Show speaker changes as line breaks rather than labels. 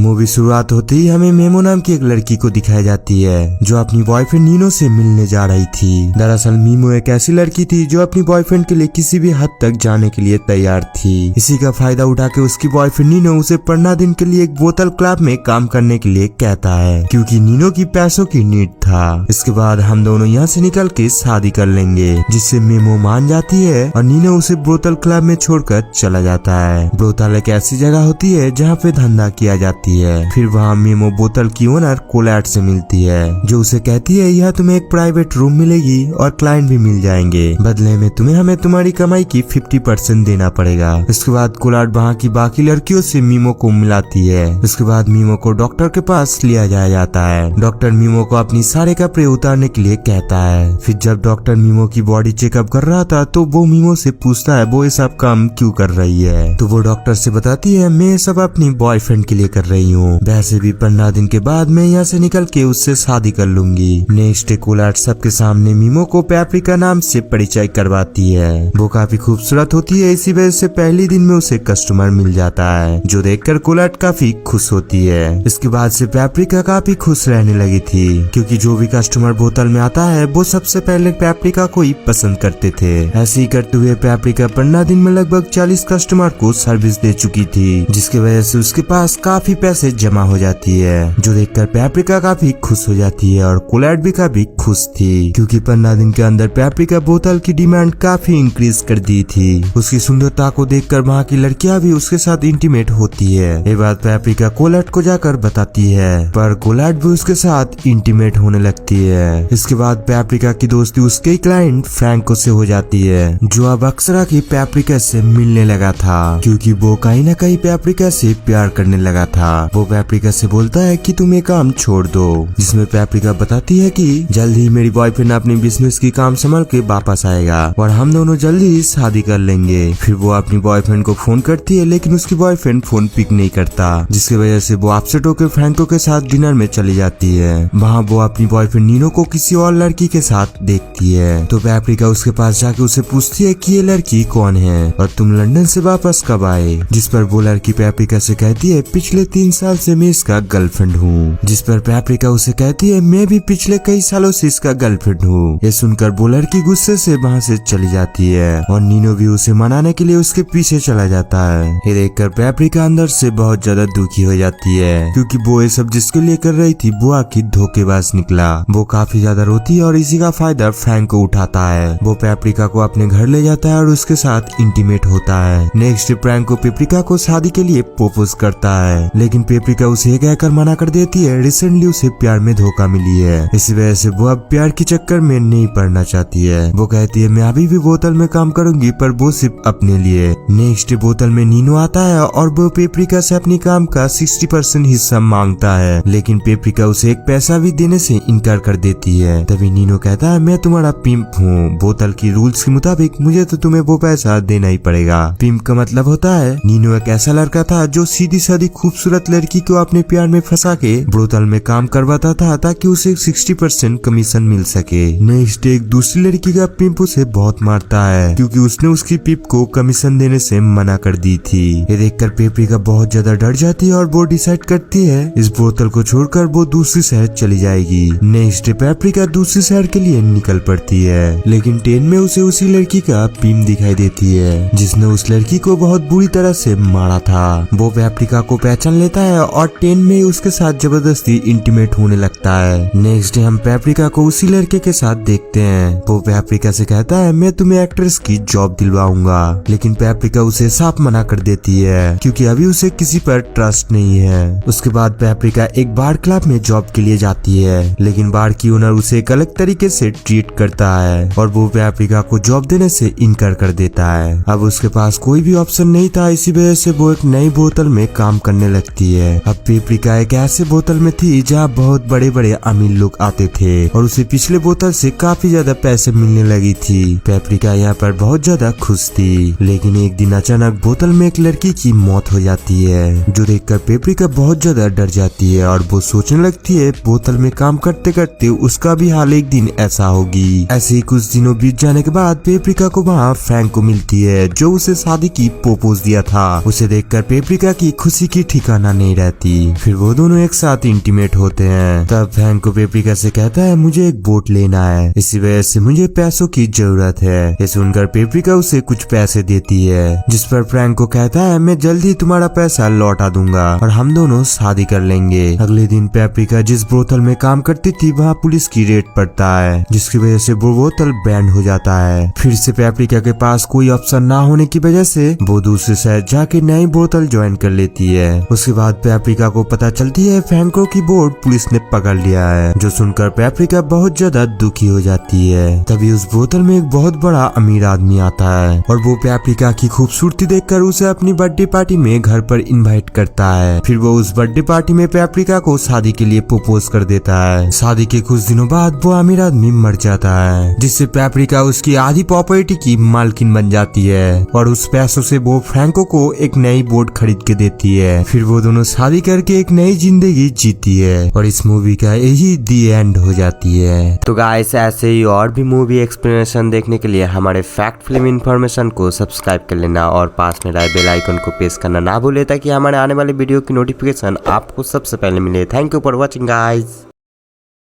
Movie शुरुआत होते ही हमें मेमो नाम की एक लड़की को दिखाई जाती है जो अपनी बॉयफ्रेंड नीनो से मिलने जा रही थी। दरअसल मीमो एक ऐसी लड़की थी जो अपनी बॉयफ्रेंड के लिए किसी भी हद तक जाने के लिए तैयार थी। इसी का फायदा उठा के उसकी बॉयफ्रेंड नीनो उसे 15 दिन के लिए एक बोतल क्लब में काम करने के लिए कहता है, क्योंकि नीनो की पैसों की नीड था। इसके बाद हम दोनों यहाँ से निकल के शादी कर लेंगे, जिससे मेमो मान जाती है और नीनो उसे बोतल क्लब में छोड़कर चला जाता है। बोतल एक ऐसी जगह होती है जहाँ पे धंधा किया जाती है। फिर वहाँ मेमो बोतल की ओनर कोलैट से मिलती है, जो उसे कहती है यह तुम्हें एक प्राइवेट रूम मिलेगी और क्लाइंट भी मिल जाएंगे, बदले में तुम्हें हमें तुम्हारी कमाई की 50% देना पड़ेगा। इसके बाद कोलैट वहाँ की बाकी लड़कियों से मीमो को मिलाती है। इसके बाद मीमो को डॉक्टर के पास लिया जाता है। डॉक्टर मीमो को अपनी सारे कपड़े उतारने के लिए कहता है। फिर जब डॉक्टर मीमो की बॉडी चेकअप कर रहा था तो वो मीमो से पूछता है वो ये सब काम क्यों कर रही है, तो वो डॉक्टर से बताती है मैं सब अपनी बॉयफ्रेंड के लिए कर रही हूँ, वैसे भी 15 दिन के बाद मैं यहाँ से निकल के उससे शादी कर लूंगी। नेक्स्ट डे कोलैट सबके सामने मीमो को पैप्रिका नाम से परिचय करवाती है। वो काफी खूबसूरत होती है, इसी वजह से पहले दिन में उसे कस्टमर मिल जाता है, जो देखकर कोलैट काफी खुश होती है। इसके बाद से पैप्रिका काफी खुश रहने लगी थी, क्योंकि जो भी कस्टमर बोतल में आता है वो सबसे पहले पैप्रिका को ही पसंद करते थे। ऐसे ही करते हुए पैप्रिका 15 दिन में लगभग 40 कस्टमर को सर्विस दे चुकी थी, जिसकी वजह से उसके पास काफी पैसे जमा हो जाती है, जो देखकर पैप्रिका काफी खुश हो जाती है और कोलैट भी काफी खुश थी, क्योंकि 15 दिन के अंदर पैप्रिका बोतल की डिमांड काफी इंक्रीज कर दी थी। उसकी सुंदरता को देखकर वहाँ की लड़कियां भी उसके साथ इंटीमेट होती है। ये बात पैप्रिका कोलैट को जाकर बताती है, पर कोलैट भी उसके साथ इंटीमेट होने लगती है। इसके बाद पैप्रिका की दोस्ती उसके क्लाइंट फ्रैंको से हो जाती है, जो अब अक्सर की पैप्रिका से मिलने लगा था, क्योंकि वो कहीं न कहीं पैप्रिका से प्यार करने लगा था। वो पैप्रिका से बोलता है कि तुम ये काम छोड़ दो, जिसमें पैप्रिका बताती है कि जल्द ही मेरी बॉयफ्रेंड अपनी बिजनेस की काम संभाल के वापस आएगा और हम दोनों जल्दी ही शादी कर लेंगे। फिर वो अपनी बॉयफ्रेंड को फोन करती है, लेकिन उसकी बॉयफ्रेंड फोन पिक नहीं करता, जिसकी वजह से वो अपसेट होकर फ्रैंको के साथ डिनर में चली जाती है। वहाँ वो अपनी बॉयफ्रेंड नीनो को किसी और लड़की के साथ देखती है, तो पैप्रिका उसके पास जाके उसे पूछती है कि ये लड़की कौन है और तुम लंदन से वापस कब आए, जिस पर वो लड़की पैप्रिका से कहती है पिछले 3 साल से मैं इसका गर्लफ्रेंड हूँ, जिस पर पैप्रिका उसे कहती है मैं भी पिछले कई सालों से इसका गर्लफ्रेंड हूँ। ये सुनकर वो लड़की गुस्से से वहाँ से चली जाती है और नीनो भी उसे मनाने के लिए उसके पीछे चला जाता है। ये देखकर पैप्रिका अंदर से बहुत ज्यादा दुखी हो जाती है, क्योंकि वो ये सब जिसके लिए कर रही थी वो आखिर धोखेबाज निकला। वो काफी ज्यादा रोती है और इसी का फायदा फ्रैंको उठाता है। वो पैप्रिका को अपने घर ले जाता है और उसके साथ इंटीमेट होता है। नेक्स्ट फ्रैंको पैप्रिका को शादी के लिए प्रपोज करता है, लेकिन पैप्रिका उसे कहकर मना कर देती है रिसेंटली उसे प्यार में धोखा मिली है, इसी वजह से वो अब प्यार के चक्कर में नहीं पड़ना चाहती है। वो कहती है मैं अभी भी बोतल में काम करूंगी, पर वो सिर्फ अपने लिए। नेक्स्ट बोतल में नीनो आता है और वो पैप्रिका से अपनी काम का 60% हिस्सा मांगता है, लेकिन पैप्रिका उसे एक पैसा भी देने से इनकार कर देती है। तभी नीनो कहता है मैं तुम्हारा पिम्प हूँ, बोतल की रूल्स के मुताबिक मुझे तो तुम्हें वो पैसा देना ही पड़ेगा। पिम्प का मतलब होता है नीनो एक ऐसा लड़का था जो सीधी सादी खूबसूरत लड़की को अपने प्यार में फंसा के बोतल में काम करवाता था ताकि उसे 60% कमीशन मिल सके। नेक्स्ट एक दूसरी लड़की का पिम्प उसे बहुत मारता है, क्योंकि उसने उसकी पिप को कमीशन देने से मना कर दी थी। ये देखकर पैप्रिका बहुत ज्यादा डर जाती है और वो डिसाइड करती है इस बोतल को छोड़कर वो दूसरी शहर चली जाएगी। नेक्स्ट पैप्रिका दूसरी शहर के लिए निकल पड़ती है, लेकिन ट्रेन में उसे उसी लड़की का पिम्प दिखाई देती है जिसने उस लड़की को बहुत बुरी तरह से मारा था। वो पैप्रिका को पहचान लेता है और ट्रेन में उसके साथ जबरदस्ती इंटीमेट होने लगता है। नेक्स्ट डे हम पैप्रिका को उसी लड़के के साथ देखते हैं। वो पैप्रिका से कहता है मैं तुम्हें एक्ट्रेस की जॉब दिलवाऊंगा, लेकिन पैप्रिका उसे साफ मना कर देती है, क्योंकि अभी उसे किसी पर ट्रस्ट नहीं है। उसके बाद पैप्रिका एक बार क्लब में जॉब के लिए जाती है, लेकिन बार की ओनर उसे एक अलग तरीके से ट्रीट करता है और वो पैप्रिका को जॉब देने से इनकार कर देता है। अब उसके पास कोई भी ऑप्शन नहीं था, इसी वजह से वो एक नई बोतल में काम करने लगती है। अब पैप्रिका एक ऐसे बोतल में थी जहाँ बहुत बड़े बड़े अमीर लोग आते थे और उसे पिछले बोतल से काफी ज्यादा पैसे मिलने लगी थी। पैप्रिका यहाँ पर बहुत ज्यादा खुश थी, लेकिन एक दिन अचानक बोतल में एक लड़की की मौत हो जाती है, जो देखकर पैप्रिका बहुत ज्यादा डर जाती है और वो सोचने लगती है बोतल में काम करते करते उसका भी हाल एक दिन ऐसा होगी। ऐसे ही कुछ दिनों बीत जाने के बाद पैप्रिका को वहाँ फ्रैंको मिलती है, जो उसे शादी की प्रपोज दिया था। उसे देखकर पैप्रिका की खुशी की ठिकाना यहाँ नहीं रहती। फिर वो दोनों एक साथ इंटीमेट होते हैं। तब फ्रैंक को पेप्रिका से कहता है मुझे एक बोट लेना है, इसी वजह से मुझे पैसों की जरूरत है। ये सुनकर पेप्रिका उसे कुछ पैसे देती है, जिस पर फ्रैंक को कहता है मैं जल्दी तुम्हारा पैसा लौटा दूंगा और हम दोनों शादी कर लेंगे। अगले दिन पेप्रिका जिस बोतल में काम करती थी वहाँ पुलिस की रेड पड़ता है, जिसकी वजह से वो बोतल बैंड हो जाता है। फिर से पेप्रिका के पास कोई ऑप्शन ना होने की वजह से वो दूसरे शहर जाके नई बोतल ज्वाइन कर लेती है। उसके बाद पेप्रिका को पता चलती है फ्रैंको की बोट पुलिस ने पकड़ लिया है, जो सुनकर पेप्रिका बहुत ज्यादा दुखी हो जाती है। तभी उस बोतल में एक बहुत बड़ा अमीर आदमी आता है और वो पेप्रिका की खूबसूरती देखकर उसे अपनी बर्थडे पार्टी में घर पर इनवाइट करता है। फिर वो उस बर्थडे पार्टी में पेप्रिका को शादी के लिए प्रपोज कर देता है। शादी के कुछ दिनों बाद वो अमीर आदमी मर जाता है, जिससे पेप्रिका उसकी आधी प्रॉपर्टी की मालकिन बन जाती है और उस पैसों से वो फ्रैंको को एक नई बोट खरीद के देती है। फिर वो दोनों शादी करके एक नई जिंदगी जीती है और इस मूवी का यही दी एंड हो जाती है। तो गाइस ऐसे ही और भी मूवी एक्सप्लेनेशन देखने के लिए हमारे फैक्ट फिल्म इन्फॉर्मेशन को सब्सक्राइब कर लेना और पास में रहे बेल आइकन को प्रेस करना ना भूले, ताकि हमारे आने वाले वीडियो की नोटिफिकेशन आपको सबसे पहले मिले। Thank you for watching guys.